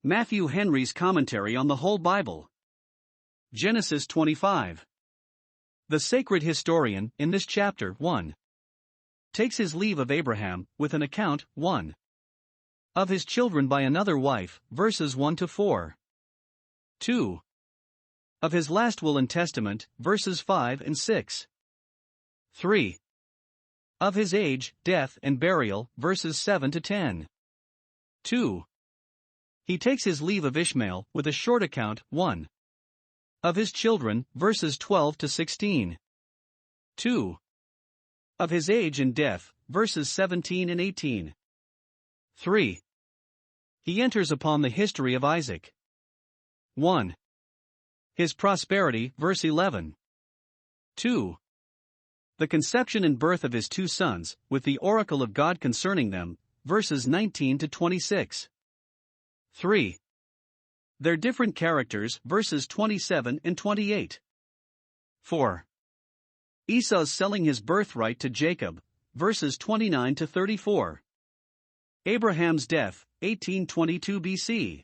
Matthew Henry's Commentary on the Whole Bible. Genesis 25. The sacred historian, in this chapter 1, takes his leave of Abraham, with an account 1. of his children by another wife, verses 1 to 4. 2. of his last will and testament, verses 5 and 6. 3. of his age, death and burial, verses 7 to 10. 2. He takes his leave of Ishmael, with a short account 1. of his children, verses 12 to 16. 2. of his age and death, verses 17 and 18. 3. He enters upon the history of Isaac. 1. His prosperity, verse 11. 2. The conception and birth of his two sons, with the oracle of God concerning them, verses 19 to 26. 3. Their different characters, verses 27 and 28. 4. Esau's selling his birthright to Jacob, verses 29 to 34. Abraham's death, 1822 BC.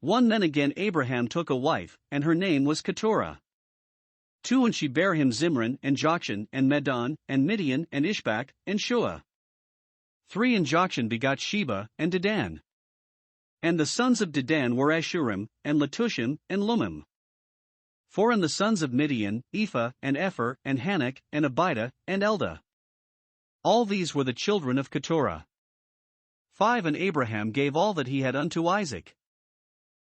1. Then again Abraham took a wife, and her name was Keturah. 2. And she bare him Zimran, and Jokshan, and Medan, and Midian, and Ishbak, and Shua. 3. And Jokshan begot Sheba, and Dedan. And the sons of Dedan were Ashurim, and Letushim, and Lumim. 4. And the sons of Midian, Ephah, and Epher, and Hanok, and Abida, and Eldah. All these were the children of Keturah. 5. And Abraham gave all that he had unto Isaac.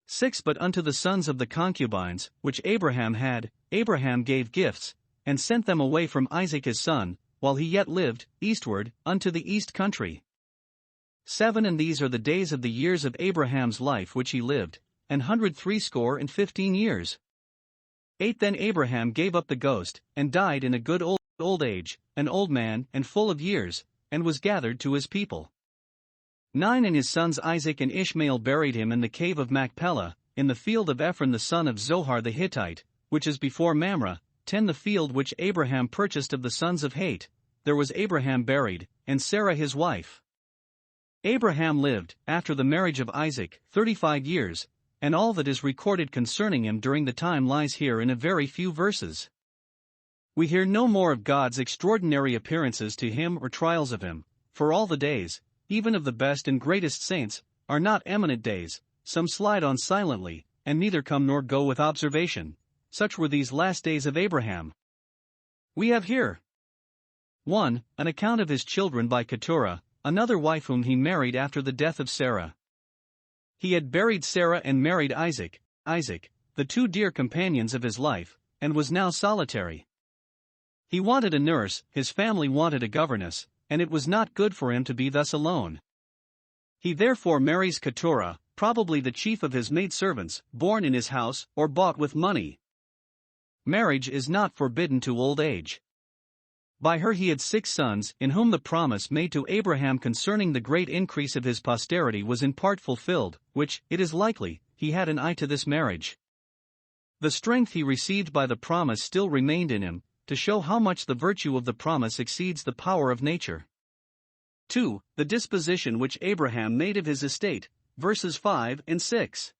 6. But unto the sons of the concubines, which Abraham had, Abraham gave gifts, and sent them away from Isaac his son, while he yet lived, eastward, unto the east country. 7. And these are the days of the years of Abraham's life which he lived, 160 years. 8. Then Abraham gave up the ghost, and died in a good old age, an old man, and full of years, and was gathered to his people. 9. And his sons Isaac and Ishmael buried him in the cave of Machpelah, in the field of Ephron the son of Zohar the Hittite, which is before Mamre. 10. The field which Abraham purchased of the sons of Het, there was Abraham buried, and Sarah his wife. Abraham lived, after the marriage of Isaac, 35 years, and all that is recorded concerning him during the time lies here in a very few verses. We hear no more of God's extraordinary appearances to him or trials of him, for all the days, even of the best and greatest saints, are not eminent days, some slide on silently, and neither come nor go with observation. Such were these last days of Abraham. We have here 1. An account of his children by Keturah, another wife whom he married after the death of Sarah. He had buried Sarah and married Isaac, the two dear companions of his life, and was now solitary. He wanted a nurse, his family wanted a governess, and it was not good for him to be thus alone. He therefore marries Keturah, probably the chief of his maidservants, born in his house, or bought with money. Marriage is not forbidden to old age. By her he had 6 sons, in whom the promise made to Abraham concerning the great increase of his posterity was in part fulfilled, which, it is likely, he had an eye to this marriage. The strength he received by the promise still remained in him, to show how much the virtue of the promise exceeds the power of nature. 2. The disposition which Abraham made of his estate, verses 5 and 6.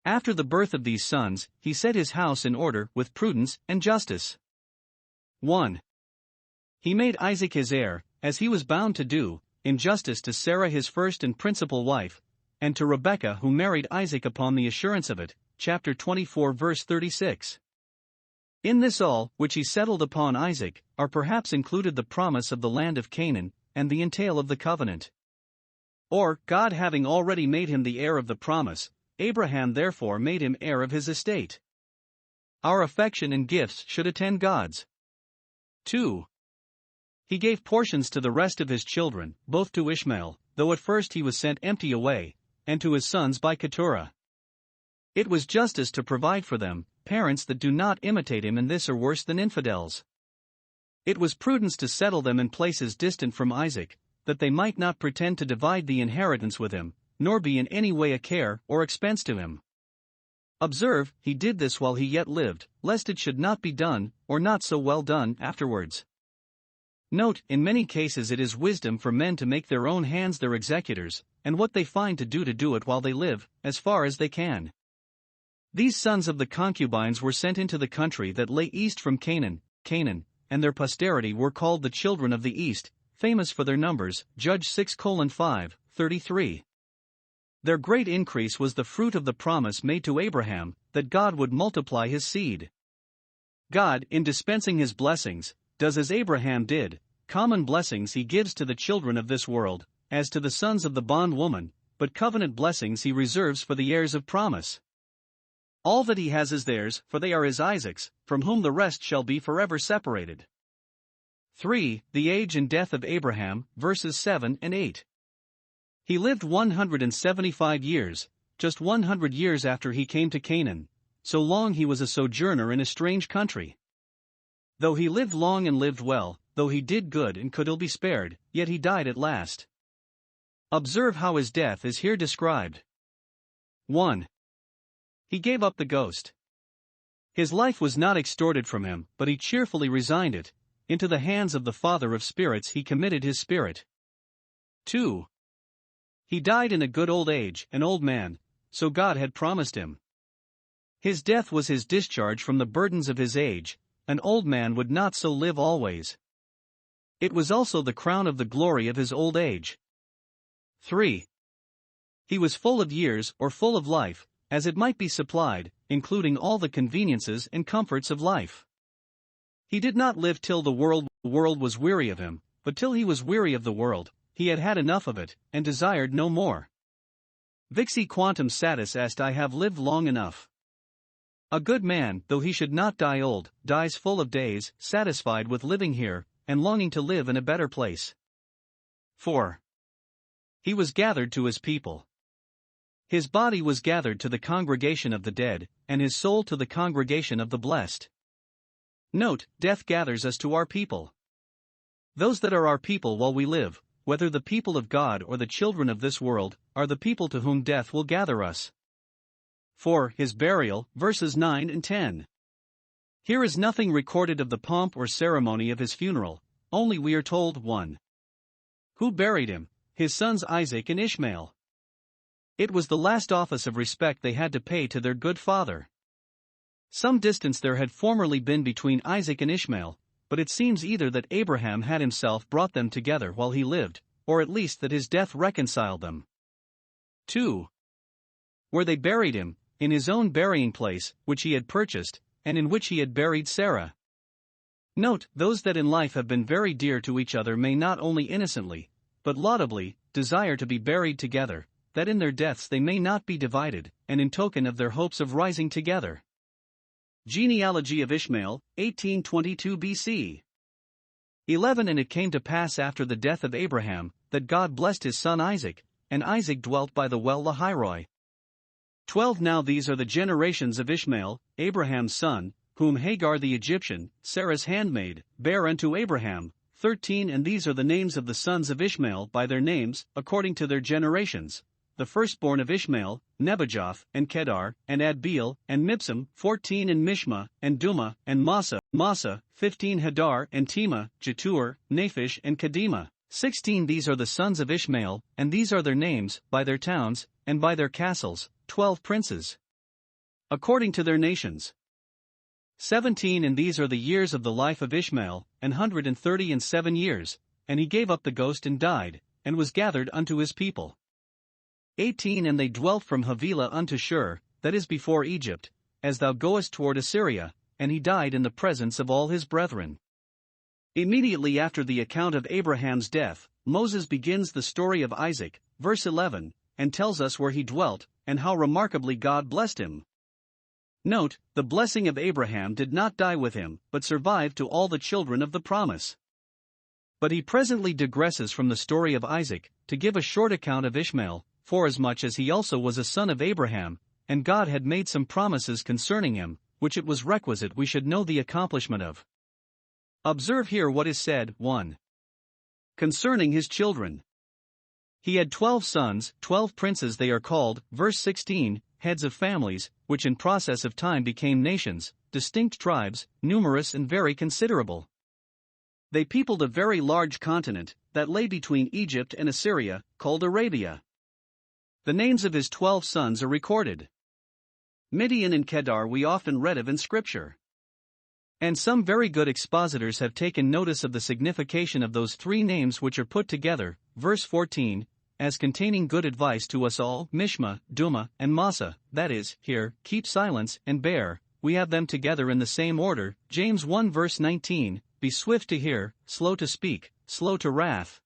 After the birth of these sons, he set his house in order with prudence and justice. 1. He made Isaac his heir, as he was bound to do, in justice to Sarah his first and principal wife, and to Rebekah who married Isaac upon the assurance of it, chapter 24 verse 36. In this all, which he settled upon Isaac, are perhaps included the promise of the land of Canaan, and the entail of the covenant. Or, God having already made him the heir of the promise, Abraham therefore made him heir of his estate. Our affection and gifts should attend God's. 2. He gave portions to the rest of his children, both to Ishmael, though at first he was sent empty away, and to his sons by Keturah. It was justice to provide for them, parents that do not imitate him in this are worse than infidels. It was prudence to settle them in places distant from Isaac, that they might not pretend to divide the inheritance with him, nor be in any way a care or expense to him. Observe, he did this while he yet lived, lest it should not be done, or not so well done, afterwards. Note, in many cases it is wisdom for men to make their own hands their executors, and what they find to do it while they live, as far as they can. These sons of the concubines were sent into the country that lay east from Canaan, and their posterity were called the children of the east, famous for their numbers, Judge 6:5-33. Their great increase was the fruit of the promise made to Abraham, that God would multiply his seed. God, in dispensing his blessings, does as Abraham did. Common blessings he gives to the children of this world, as to the sons of the bondwoman, but covenant blessings he reserves for the heirs of promise. All that he has is theirs, for they are his Isaac's, from whom the rest shall be forever separated. 3. The age and death of Abraham, verses 7 and 8. He lived 175 years, just 100 years after he came to Canaan, so long he was a sojourner in a strange country. Though he lived long and lived well, though he did good and could ill be spared, yet he died at last. Observe how his death is here described. 1. He gave up the ghost. His life was not extorted from him, but he cheerfully resigned it. Into the hands of the Father of spirits he committed his spirit. 2. He died in a good old age, an old man, so God had promised him. His death was his discharge from the burdens of his age. An old man would not so live always. It was also the crown of the glory of his old age. 3. He was full of years, or full of life, as it might be supplied, including all the conveniences and comforts of life. He did not live till the world was weary of him, but till he was weary of the world, he had had enough of it, and desired no more. Vixi quantum satis est I have lived long enough. A good man, though he should not die old, dies full of days, satisfied with living here, and longing to live in a better place. 4. He was gathered to his people. His body was gathered to the congregation of the dead, and his soul to the congregation of the blessed. Note, death gathers us to our people. Those that are our people while we live, whether the people of God or the children of this world, are the people to whom death will gather us. 4. His burial, verses 9 and 10. Here is nothing recorded of the pomp or ceremony of his funeral, only we are told 1. Who buried him? His sons Isaac and Ishmael. It was the last office of respect they had to pay to their good father. Some distance there had formerly been between Isaac and Ishmael, but it seems either that Abraham had himself brought them together while he lived, or at least that his death reconciled them. 2. Where they buried him, in his own burying place, which he had purchased, and in which he had buried Sarah. Note, those that in life have been very dear to each other may not only innocently, but laudably, desire to be buried together, that in their deaths they may not be divided, and in token of their hopes of rising together. Genealogy of Ishmael, 1822 BC. 11. And it came to pass after the death of Abraham, that God blessed his son Isaac, and Isaac dwelt by the well Lahairoi. 12. Now these are the generations of Ishmael, Abraham's son, whom Hagar the Egyptian, Sarah's handmaid, bare unto Abraham. 13. And these are the names of the sons of Ishmael by their names, according to their generations. The firstborn of Ishmael, Nebajoth, and Kedar, and Adbeel, and Mibsam. 14. And Mishma, and Duma, and Massa. 15. Hadar, and Tema, Jetur, Naphish, and Kedema. 16. These are the sons of Ishmael, and these are their names, by their towns, and by their castles, 12 princes, according to their nations. 17. And these are the years of the life of Ishmael, 137 years, and he gave up the ghost and died, and was gathered unto his people. 18. And they dwelt from Havilah unto Shur, that is before Egypt, as thou goest toward Assyria, and he died in the presence of all his brethren. Immediately after the account of Abraham's death, Moses begins the story of Isaac, verse 11, and tells us where he dwelt, and how remarkably God blessed him. Note, the blessing of Abraham did not die with him, but survived to all the children of the promise. But he presently digresses from the story of Isaac, to give a short account of Ishmael, forasmuch as he also was a son of Abraham, and God had made some promises concerning him, which it was requisite we should know the accomplishment of. Observe here what is said. 1. Concerning his children. He had 12 sons, 12 princes they are called, verse 16, heads of families, which in process of time became nations, distinct tribes, numerous and very considerable. They peopled a very large continent that lay between Egypt and Assyria, called Arabia. The names of his 12 sons are recorded. Midian and Kedar we often read of in Scripture. And some very good expositors have taken notice of the signification of those 3 names which are put together, verse 14, as containing good advice to us all, Mishma, Duma, and Massa, that is, hear, keep silence, and bear. We have them together in the same order, James 1 verse 19, be swift to hear, slow to speak, slow to wrath.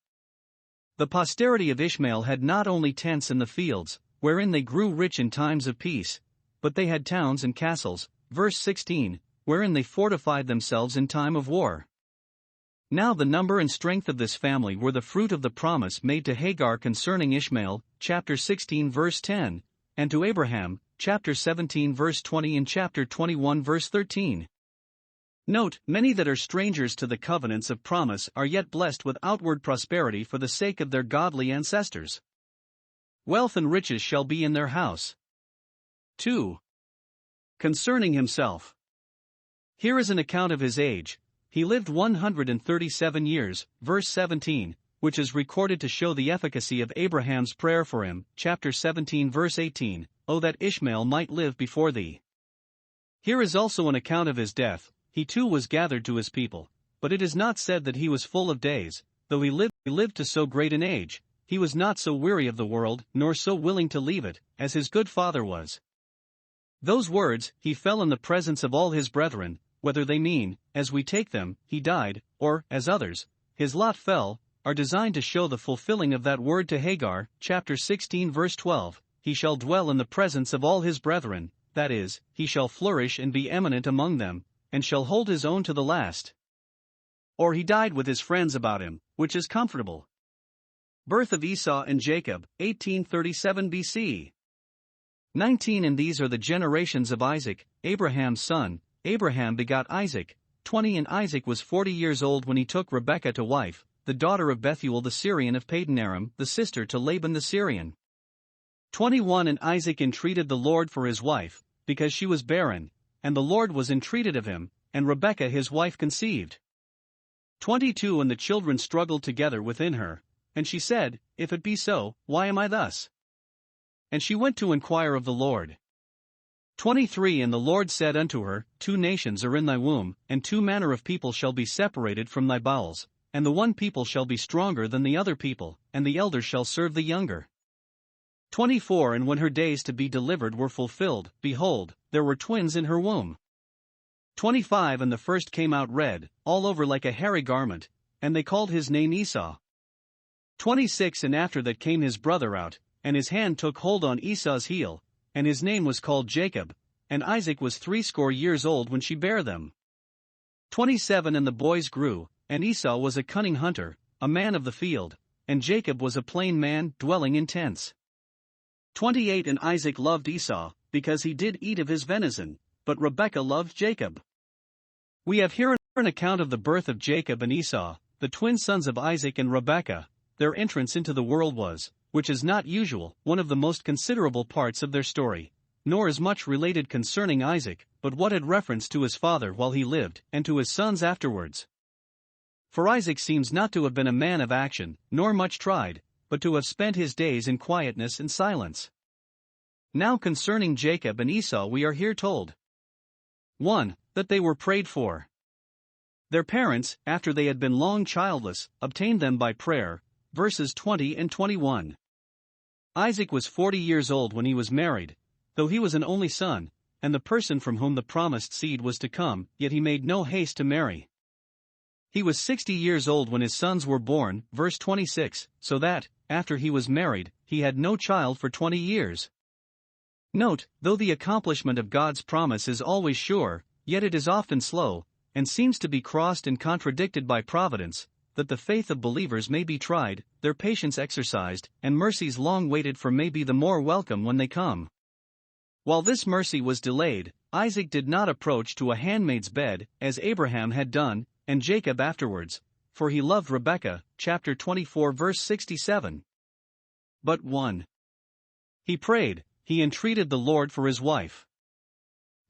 The posterity of Ishmael had not only tents in the fields, wherein they grew rich in times of peace, but they had towns and castles, verse 16, wherein they fortified themselves in time of war. Now the number and strength of this family were the fruit of the promise made to Hagar concerning Ishmael, chapter 16 verse 10, and to Abraham, chapter 17 verse 20 and chapter 21 verse 13. Note, many that are strangers to the covenants of promise are yet blessed with outward prosperity for the sake of their godly ancestors. Wealth and riches shall be in their house. 2. Concerning himself. Here is an account of his age. He lived 137 years, verse 17, which is recorded to show the efficacy of Abraham's prayer for him, chapter 17 verse 18, O that Ishmael might live before thee. Here is also an account of his death. He too was gathered to his people, but it is not said that he was full of days, though he lived to so great an age, he was not so weary of the world, nor so willing to leave it, as his good father was. Those words, he fell in the presence of all his brethren, whether they mean, as we take them, he died, or, as others, his lot fell, are designed to show the fulfilling of that word to Hagar, chapter 16 verse 12, he shall dwell in the presence of all his brethren, that is, he shall flourish and be eminent among them, and shall hold his own to the last. Or he died with his friends about him, which is comfortable. Birth of Esau and Jacob, 1837 BC. 19 And these are the generations of Isaac, Abraham's son. Abraham begot Isaac, 20 And Isaac was 40 years old when he took Rebekah to wife, the daughter of Bethuel the Syrian of Padanaram, the sister to Laban the Syrian. 21 And Isaac entreated the Lord for his wife, because she was barren, and the Lord was entreated of him, and Rebekah his wife conceived. 22 And the children struggled together within her, and she said, If it be so, why am I thus? And she went to inquire of the Lord. 23 And the Lord said unto her, 2 nations are in thy womb, and 2 manner of people shall be separated from thy bowels, and the one people shall be stronger than the other people, and the elder shall serve the younger. 24 And when her days to be delivered were fulfilled, behold, there were twins in her womb. 25 And the first came out red, all over like a hairy garment, and they called his name Esau. 26 And after that came his brother out, and his hand took hold on Esau's heel, and his name was called Jacob, and Isaac was 80 years old when she bare them. 27 And the boys grew, and Esau was a cunning hunter, a man of the field, and Jacob was a plain man, dwelling in tents. 28 And Isaac loved Esau, because he did eat of his venison, but Rebekah loved Jacob. We have here an account of the birth of Jacob and Esau, the twin sons of Isaac and Rebekah. Their entrance into the world was, which is not usual, one of the most considerable parts of their story, nor is much related concerning Isaac, but what had reference to his father while he lived, and to his sons afterwards. For Isaac seems not to have been a man of action, nor much tried, but to have spent his days in quietness and silence. Now concerning Jacob and Esau we are here told. 1. That they were prayed for. Their parents, after they had been long childless, obtained them by prayer, verses 20 and 21. Isaac was 40 years old when he was married, though he was an only son, and the person from whom the promised seed was to come, yet he made no haste to marry. He was 60 years old when his sons were born, verse 26, so that, after he was married, he had no child for 20 years. Note, though the accomplishment of God's promise is always sure, yet it is often slow, and seems to be crossed and contradicted by providence, that the faith of believers may be tried, their patience exercised, and mercies long waited for may be the more welcome when they come. While this mercy was delayed, Isaac did not approach to a handmaid's bed, as Abraham had done, and Jacob afterwards, for he loved Rebekah, chapter 24 verse 67. But 1. He prayed, he entreated the Lord for his wife.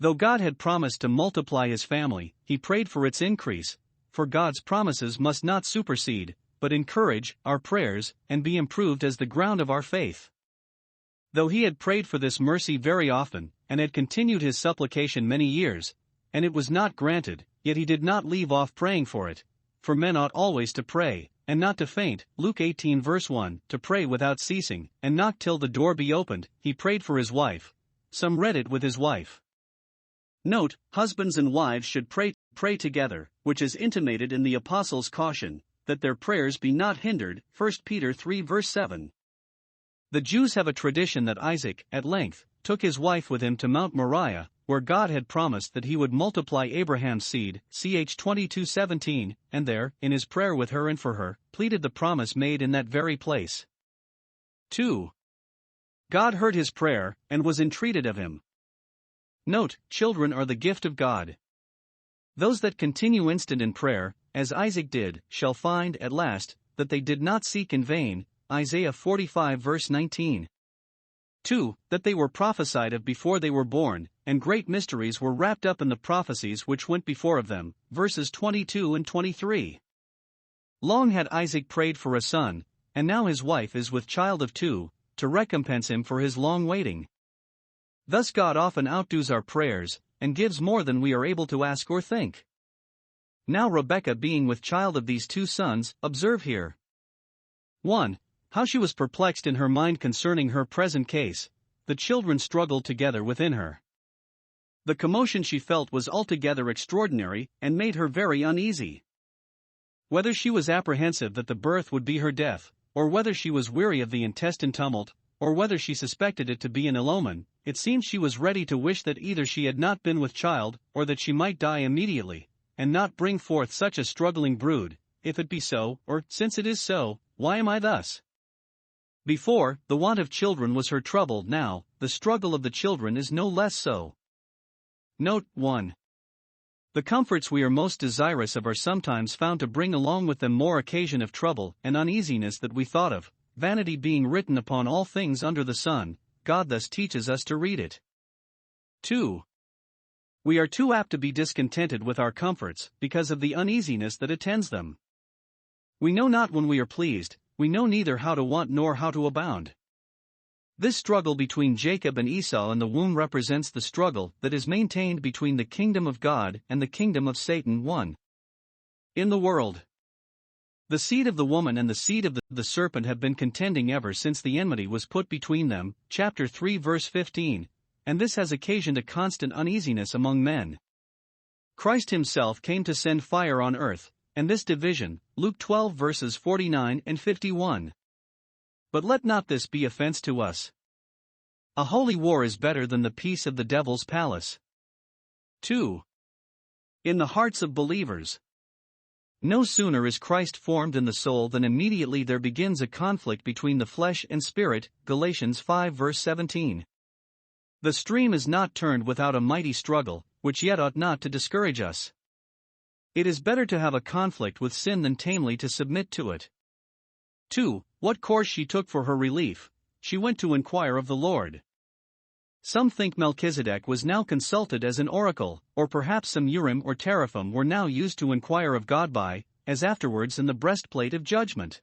Though God had promised to multiply his family, he prayed for its increase, for God's promises must not supersede, but encourage, our prayers, and be improved as the ground of our faith. Though he had prayed for this mercy very often, and had continued his supplication many years, and it was not granted, yet he did not leave off praying for it. For men ought always to pray, and not to faint, Luke 18 verse 1, to pray without ceasing, and knock till the door be opened. He prayed for his wife. Some read it with his wife. Note, husbands and wives should pray together, which is intimated in the apostles' caution, that their prayers be not hindered, 1 Peter 3 verse 7. The Jews have a tradition that Isaac, at length, took his wife with him to Mount Moriah, where God had promised that he would multiply Abraham's seed, ch. 22:17, and there, in his prayer with her and for her, pleaded the promise made in that very place. 2. God heard his prayer, and was entreated of him. Note, children are the gift of God. Those that continue instant in prayer, as Isaac did, shall find, at last, that they did not seek in vain, Isaiah 45 verse 19. 2. That they were prophesied of before they were born, and great mysteries were wrapped up in the prophecies which went before of them, verses 22 and 23. Long had Isaac prayed for a son, and now his wife is with child of 2, to recompense him for his long waiting. Thus God often outdoes our prayers, and gives more than we are able to ask or think. Now Rebekah being with child of these 2 sons, observe here. 1. How she was perplexed in her mind concerning her present case. The children struggled together within her. The commotion she felt was altogether extraordinary, and made her very uneasy. Whether she was apprehensive that the birth would be her death, or whether she was weary of the intestine tumult, or whether she suspected it to be an ill omen, it seemed she was ready to wish that either she had not been with child, or that she might die immediately, and not bring forth such a struggling brood. If it be so, or, since it is so, why am I thus? Before, the want of children was her trouble. Now, the struggle of the children is no less so. Note 1. The comforts we are most desirous of are sometimes found to bring along with them more occasion of trouble and uneasiness than we thought of, vanity being written upon all things under the sun. God thus teaches us to read it. 2. We are too apt to be discontented with our comforts, because of the uneasiness that attends them. We know not when we are pleased, we know neither how to want nor how to abound. This struggle between Jacob and Esau in the womb represents the struggle that is maintained between the kingdom of God and the kingdom of Satan. 1. In the world, the seed of the woman and the seed of the serpent have been contending ever since the enmity was put between them, chapter 3 verse 15, and this has occasioned a constant uneasiness among men. Christ himself came to send fire on earth, and this division, Luke 12 verses 49 and 51. But let not this be offense to us. A holy war is better than the peace of the devil's palace. 2. In the hearts of believers. No sooner is Christ formed in the soul than immediately there begins a conflict between the flesh and spirit, Galatians 5 verse 17. The stream is not turned without a mighty struggle, which yet ought not to discourage us. It is better to have a conflict with sin than tamely to submit to it. 2. What course she took for her relief? She went to inquire of the Lord. Some think Melchizedek was now consulted as an oracle, or perhaps some Urim or Teraphim were now used to inquire of God by, as afterwards in the breastplate of judgment.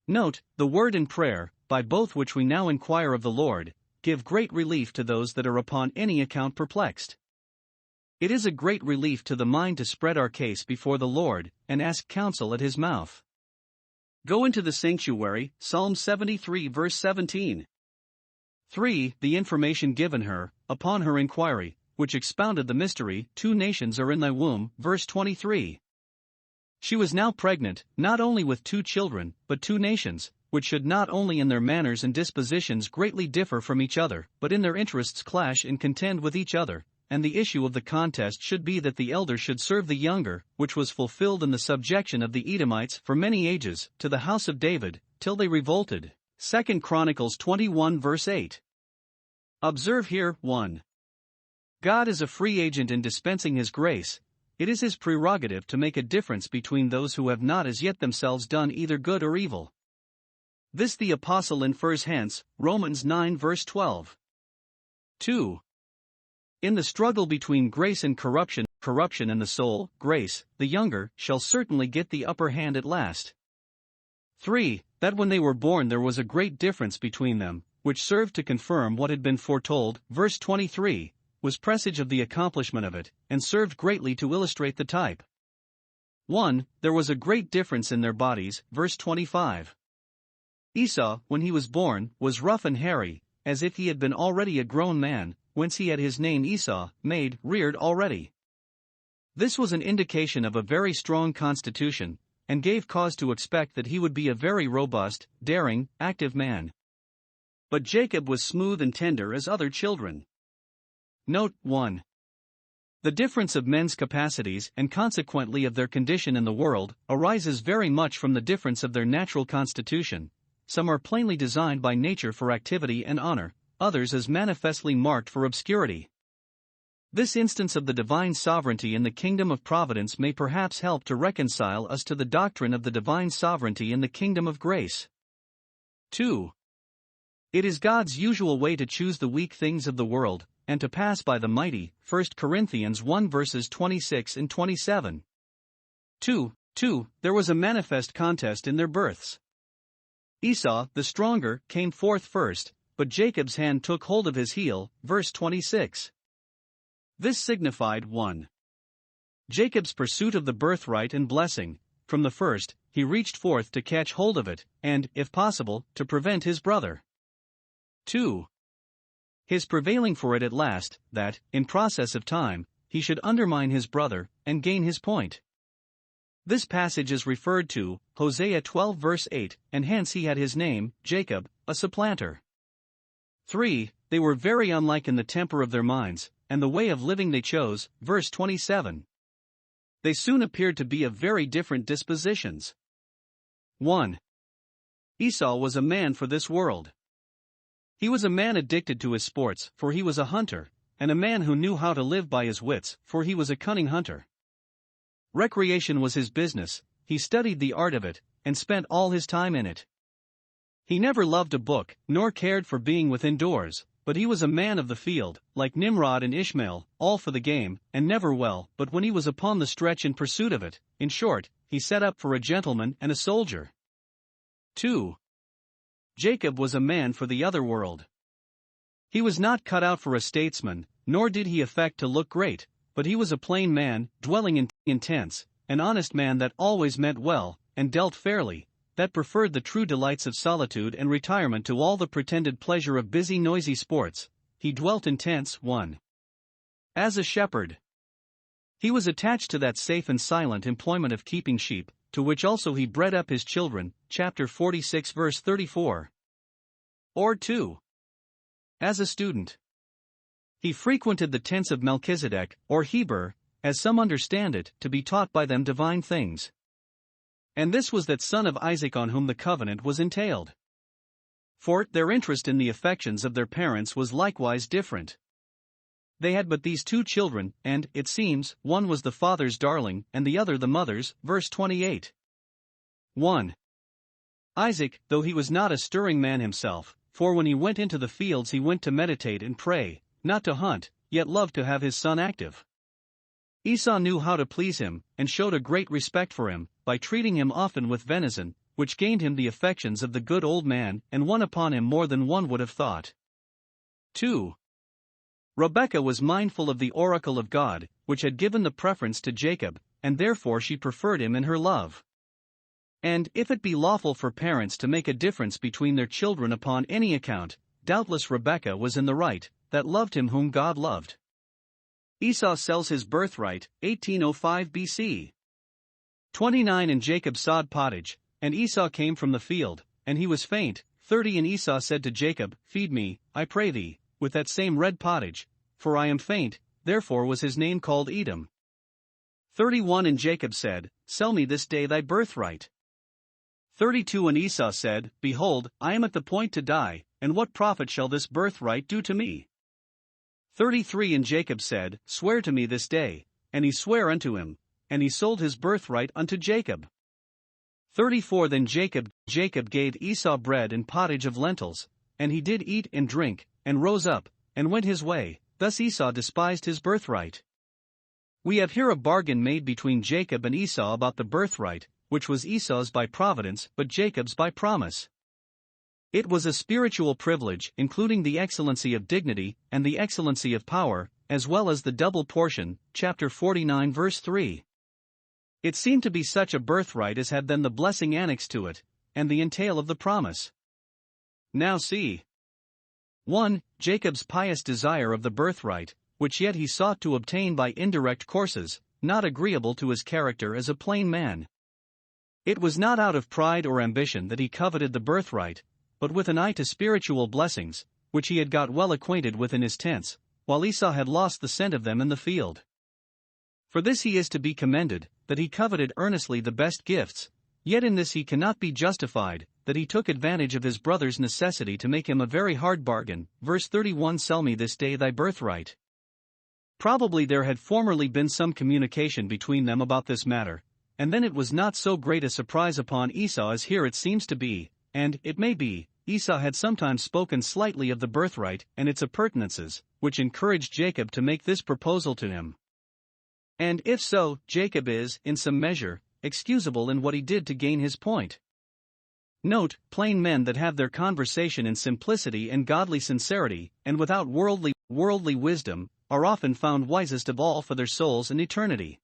Note, the word and prayer, by both which we now inquire of the Lord, give great relief to those that are upon any account perplexed. It is a great relief to the mind to spread our case before the Lord, and ask counsel at his mouth. Go into the sanctuary, Psalm 73 verse 17. 3. The information given her, upon her inquiry, which expounded the mystery, 2 nations are in thy womb, verse 23. She was now pregnant, not only with 2 children, but 2 nations, which should not only in their manners and dispositions greatly differ from each other, but in their interests clash and contend with each other, and the issue of the contest should be that the elder should serve the younger, which was fulfilled in the subjection of the Edomites for many ages, to the house of David, till they revolted. 2 Chronicles 21 verse 8. Observe here, 1. God is a free agent in dispensing his grace. It is his prerogative to make a difference between those who have not as yet themselves done either good or evil. This the apostle infers hence, Romans 9 verse 12. 2. In the struggle between grace and corruption, corruption and the soul, grace, the younger, shall certainly get the upper hand at last. 3. That when they were born there was a great difference between them, which served to confirm what had been foretold, verse 23, was presage of the accomplishment of it, and served greatly to illustrate the type. 1. There was a great difference in their bodies, verse 25. Esau, when he was born, was rough and hairy, as if he had been already a grown man, whence he had his name Esau, made, reared already. This was an indication of a very strong constitution, and gave cause to expect that he would be a very robust, daring, active man. But Jacob was smooth and tender as other children. Note 1. The difference of men's capacities and consequently of their condition in the world arises very much from the difference of their natural constitution. Some are plainly designed by nature for activity and honor, others as manifestly marked for obscurity. This instance of the divine sovereignty in the kingdom of providence may perhaps help to reconcile us to the doctrine of the divine sovereignty in the kingdom of grace. 2. It is God's usual way to choose the weak things of the world, and to pass by the mighty, 1 Corinthians 1 verses 26 and 27. 2. There was a manifest contest in their births. Esau, the stronger, came forth first, but Jacob's hand took hold of his heel, verse 26. This signified 1. Jacob's pursuit of the birthright and blessing. From the first, he reached forth to catch hold of it, and, if possible, to prevent his brother. 2. His prevailing for it at last, that, in process of time, he should undermine his brother, and gain his point. This passage is referred to, Hosea 12 verse 8, and hence he had his name, Jacob, a supplanter. 3. They were very unlike in the temper of their minds, and the way of living they chose, verse 27. They soon appeared to be of very different dispositions. 1. Esau was a man for this world. He was a man addicted to his sports, for he was a hunter, and a man who knew how to live by his wits, for he was a cunning hunter. Recreation was his business, he studied the art of it, and spent all his time in it. He never loved a book, nor cared for being within doors, but he was a man of the field, like Nimrod and Ishmael, all for the game, and never well, but when he was upon the stretch in pursuit of it. In short, he set up for a gentleman and a soldier. 2. Jacob was a man for the other world. He was not cut out for a statesman, nor did he affect to look great, but he was a plain man, dwelling in tents, an honest man that always meant well, and dealt fairly, that preferred the true delights of solitude and retirement to all the pretended pleasure of busy noisy sports. He dwelt in tents. 1. As a shepherd. He was attached to that safe and silent employment of keeping sheep, to which also he bred up his children, chapter 46 verse 34. Or 2. As a student. He frequented the tents of Melchizedek, or Heber, as some understand it, to be taught by them divine things. And this was that son of Isaac on whom the covenant was entailed. For their interest in the affections of their parents was likewise different. They had but these 2 children, and, it seems, one was the father's darling, and the other the mother's, verse 28. 1. Isaac, though he was not a stirring man himself, for when he went into the fields he went to meditate and pray, not to hunt, yet loved to have his son active. Esau knew how to please him, and showed a great respect for him, by treating him often with venison, which gained him the affections of the good old man, and won upon him more than one would have thought. 2. Rebekah was mindful of the oracle of God, which had given the preference to Jacob, and therefore she preferred him in her love. And, if it be lawful for parents to make a difference between their children upon any account, doubtless Rebekah was in the right, that loved him whom God loved. Esau sells his birthright, 1805 BC. 29 And Jacob sowed pottage, and Esau came from the field, and he was faint. 30 And Esau said to Jacob, Feed me, I pray thee, with that same red pottage, for I am faint. Therefore was his name called Edom. 31 And Jacob said, Sell me this day thy birthright. 32 And Esau said, Behold, I am at the point to die, and what profit shall this birthright do to me? 33 And Jacob said, Swear to me this day. And he sware unto him, and he sold his birthright unto Jacob. 34 Then Jacob gave Esau bread and pottage of lentils, and he did eat and drink, and rose up, and went his way. Thus Esau despised his birthright. We have here a bargain made between Jacob and Esau about the birthright, which was Esau's by providence but Jacob's by promise. It was a spiritual privilege including the excellency of dignity and the excellency of power, as well as the double portion, chapter 49 verse 3. It seemed to be such a birthright as had then the blessing annexed to it, and the entail of the promise. Now see. 1. Jacob's pious desire of the birthright, which yet he sought to obtain by indirect courses, not agreeable to his character as a plain man. It was not out of pride or ambition that he coveted the birthright, but with an eye to spiritual blessings, which he had got well acquainted with in his tents, while Esau had lost the scent of them in the field. For this he is to be commended, that he coveted earnestly the best gifts, yet in this he cannot be justified, that he took advantage of his brother's necessity to make him a very hard bargain. Verse 31 Sell me this day thy birthright. Probably there had formerly been some communication between them about this matter, and then it was not so great a surprise upon Esau as here it seems to be, and, it may be, Esau had sometimes spoken slightly of the birthright and its appurtenances, which encouraged Jacob to make this proposal to him. And if so, Jacob is, in some measure, excusable in what he did to gain his point. Note, plain men that have their conversation in simplicity and godly sincerity, and without worldly wisdom, are often found wisest of all for their souls in eternity.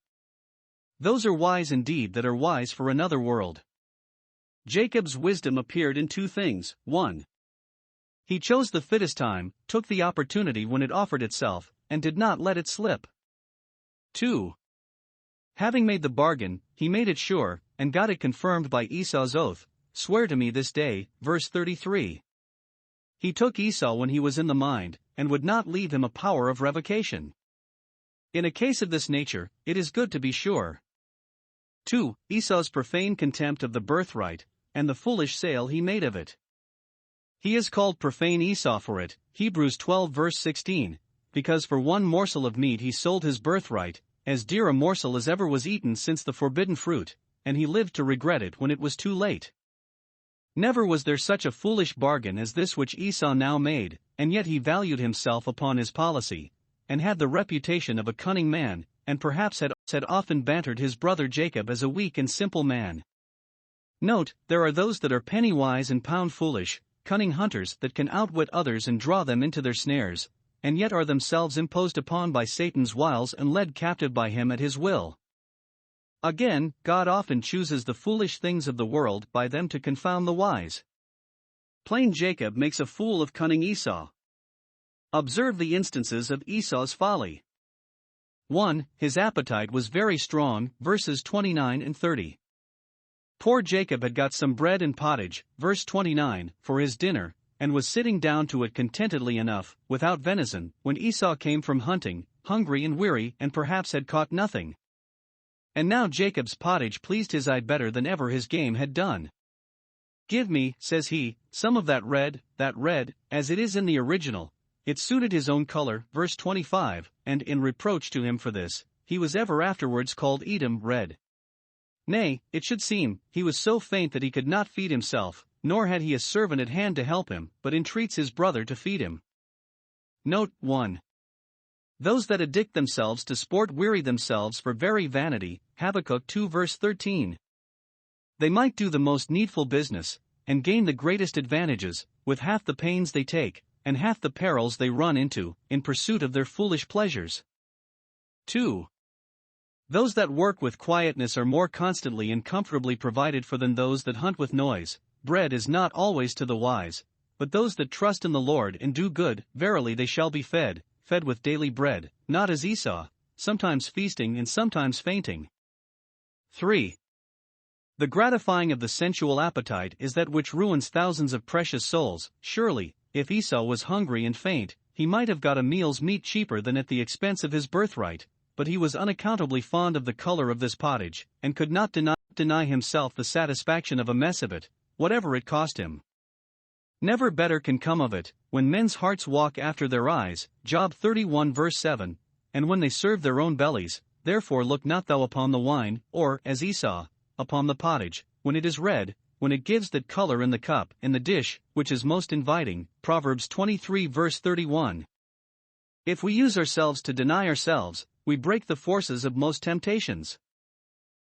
Those are wise indeed that are wise for another world. Jacob's wisdom appeared in two things. 1. He chose the fittest time, took the opportunity when it offered itself, and did not let it slip. 2. Having made the bargain, he made it sure, and got it confirmed by Esau's oath. Swear to me this day, verse 33. He took Esau when he was in the mind, and would not leave him a power of revocation. In a case of this nature, it is good to be sure. 2. Esau's profane contempt of the birthright, and the foolish sale he made of it. He is called profane Esau for it, Hebrews 12 verse 16, because for one morsel of meat he sold his birthright, as dear a morsel as ever was eaten since the forbidden fruit, and he lived to regret it when it was too late. Never was there such a foolish bargain as this which Esau now made, and yet he valued himself upon his policy, and had the reputation of a cunning man, and perhaps had often bantered his brother Jacob as a weak and simple man. Note, there are those that are penny wise and pound foolish, cunning hunters that can outwit others and draw them into their snares, and yet are themselves imposed upon by Satan's wiles and led captive by him at his will. Again, God often chooses the foolish things of the world by them to confound the wise. Plain Jacob makes a fool of cunning Esau. Observe the instances of Esau's folly. 1. His appetite was very strong, verses 29 and 30. Poor Jacob had got some bread and pottage, verse 29, for his dinner, and was sitting down to it contentedly enough, without venison, when Esau came from hunting, hungry and weary, and perhaps had caught nothing. And now Jacob's pottage pleased his eye better than ever his game had done. Give me, says he, some of that red, as it is in the original. It suited his own color, verse 25, and in reproach to him for this, he was ever afterwards called Edom red. Nay, it should seem, he was so faint that he could not feed himself, nor had he a servant at hand to help him, but entreats his brother to feed him. Note 1. Those that addict themselves to sport weary themselves for very vanity, Habakkuk 2 verse 13. They might do the most needful business, and gain the greatest advantages, with half the pains they take, and half the perils they run into, in pursuit of their foolish pleasures. 2. Those that work with quietness are more constantly and comfortably provided for than those that hunt with noise. Bread is not always to the wise, but those that trust in the Lord and do good, verily they shall be fed with daily bread, not as Esau, sometimes feasting and sometimes fainting. 3. The gratifying of the sensual appetite is that which ruins thousands of precious souls. Surely, if Esau was hungry and faint, he might have got a meal's meat cheaper than at the expense of his birthright, but he was unaccountably fond of the color of this pottage, and could not deny himself the satisfaction of a mess of it, whatever it cost him. Never better can come of it, when men's hearts walk after their eyes, Job 31 verse 7, and when they serve their own bellies. Therefore look not thou upon the wine, or, as Esau, upon the pottage, when it is red, when it gives that color in the cup, in the dish, which is most inviting, Proverbs 23 verse 31. If we use ourselves to deny ourselves, we break the forces of most temptations.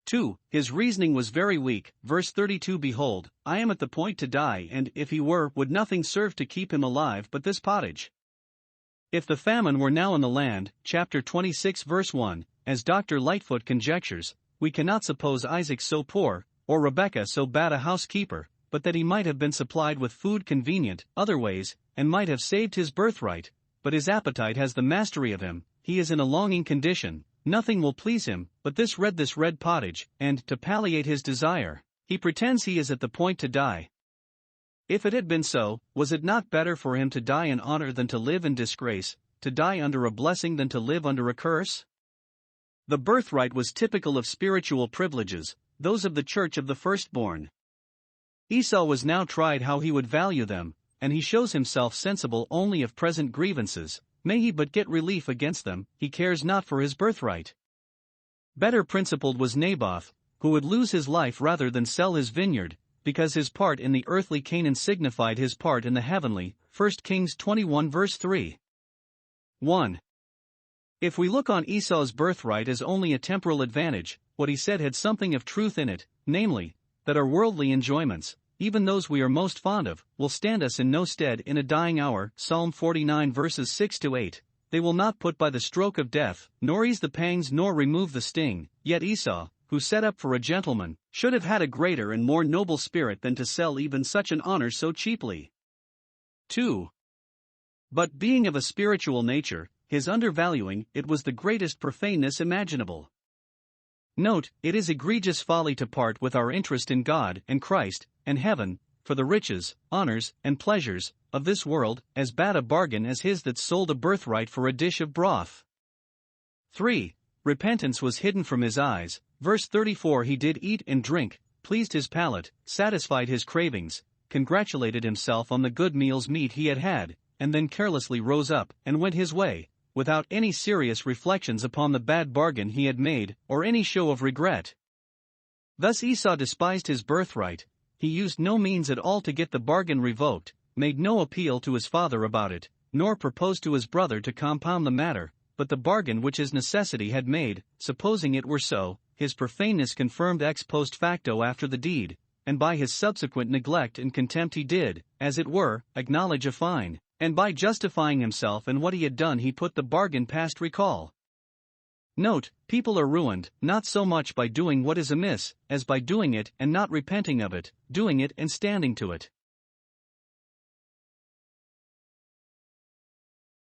2. His reasoning was very weak. Verse 32. Behold, I am at the point to die, and if he were, would nothing serve to keep him alive but this pottage? If the famine were now in the land, chapter 26 verse 1, as Dr. Lightfoot conjectures, we cannot suppose Isaac so poor, or Rebekah so bad a housekeeper, but that he might have been supplied with food convenient other ways, and might have saved his birthright, but his appetite has the mastery of him, he is in a longing condition, nothing will please him but this red pottage, and, to palliate his desire, he pretends he is at the point to die. If it had been so, was it not better for him to die in honor than to live in disgrace, to die under a blessing than to live under a curse? The birthright was typical of spiritual privileges, those of the church of the firstborn. Esau was now tried how he would value them, and he shows himself sensible only of present grievances. May he but get relief against them, he cares not for his birthright. Better principled was Naboth, who would lose his life rather than sell his vineyard, because his part in the earthly Canaan signified his part in the heavenly. 1 Kings 21 verse 3. 1. If we look on Esau's birthright as only a temporal advantage, what he said had something of truth in it, namely, that our worldly enjoyments, even those we are most fond of, will stand us in no stead in a dying hour. Psalm 49 verses 6-8. They will not put by the stroke of death, nor ease the pangs nor remove the sting. Yet Esau, who set up for a gentleman, should have had a greater and more noble spirit than to sell even such an honor so cheaply. 2. But being of a spiritual nature, his undervaluing it was the greatest profaneness imaginable. Note, it is egregious folly to part with our interest in God and Christ and heaven, for the riches, honors, and pleasures of this world, as bad a bargain as his that sold a birthright for a dish of broth. 3. Repentance was hidden from his eyes. Verse 34. He did eat and drink, pleased his palate, satisfied his cravings, congratulated himself on the good meal's meat he had had, and then carelessly rose up and went his way, without any serious reflections upon the bad bargain he had made, or any show of regret. Thus Esau despised his birthright. He used no means at all to get the bargain revoked, made no appeal to his father about it, nor proposed to his brother to compound the matter, but the bargain which his necessity had made, supposing it were so, his profaneness confirmed ex post facto after the deed, and by his subsequent neglect and contempt he did, as it were, acknowledge a fine, and by justifying himself in what he had done he put the bargain past recall. Note, people are ruined, not so much by doing what is amiss, as by doing it and not repenting of it, doing it and standing to it.